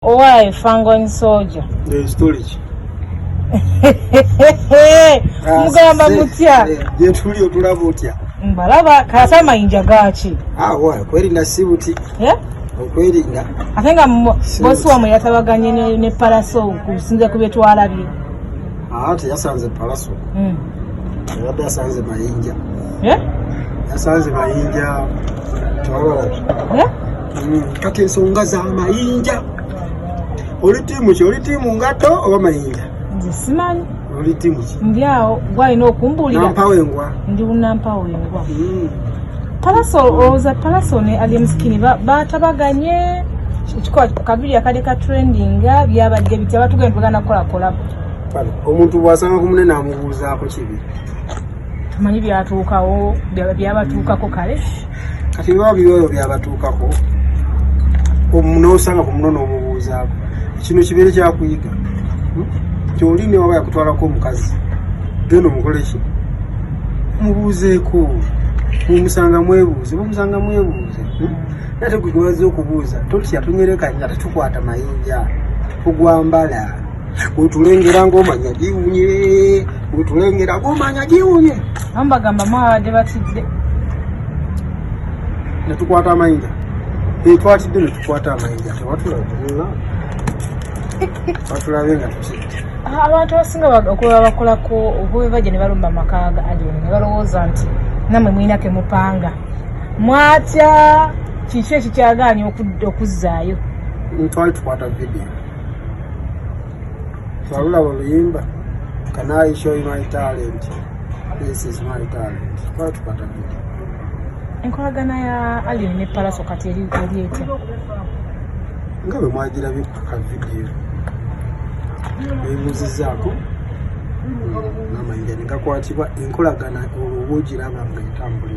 Why Fangon soldier? The storage. Mugamba mutya. Je tulio tulaba otya. Mbalaba kasama inja gachi. Wa kweli na sibuti. Kweli nga. Atenga bosi wa mwe yatabaganye ne paraso kusinze kubetwala bye. Ate yasanze paraso. Yabba yasanze mayinja. Yasanze mayinja. Twala. Kati ensonga za mayinja. Oli timu ngato oba mayinja? Nze simanyi. Oli timu ki? Ndiawo gwalina okumbulira. Nampawengwa. Ndi unampawengwa. Paraso oza paraso ne ali msikini batabaganye chikwa kabiri akade ka trending byabadde bitya batugenda kola. Pale omuntu bwasanga kumunene amubuuza ko kibi. Tumanyi byatuukawo byabatuukako kale. Kati byo byabatuukako. Omunosanga kumunono omubuuza ko. Kino kibere kya kuyiga. Kyolini waba yakutwalako omukazi. Gendo mukoleshi. Mubuuzeeko. Mumusanga mwebuuze. Nate kukiwaze okubuuza. Totya tunyereka nga tukwata mayinja. Kugwambala. Utulengera ngomanya giwunye. Utulengera ngomanya giwunye. Ambagamba mwawadde batidde. Netukwata amayinja. Twatidde netukwata amayinja. Tewatulabula. Batulabenga tukidde. Abantu abasinga bakolako obwe baje ne balumba amakaaga aliyoni ne balowooza nti namwe mwinake mupanga. Mwatya kiki ekikyagaanye okuzzaayo? Twali tukwata video. Twalula oluyimba. Can I show you my talent? This is my talent. Twali tukwata video. Enkolagana ya aliyoni ne paraso kati eri etya? Nga bwe mwagirabye ku video. Ebuzizaako n'amayinja ne gakwatibwa enkolagana olwo ogiraba nga entambula.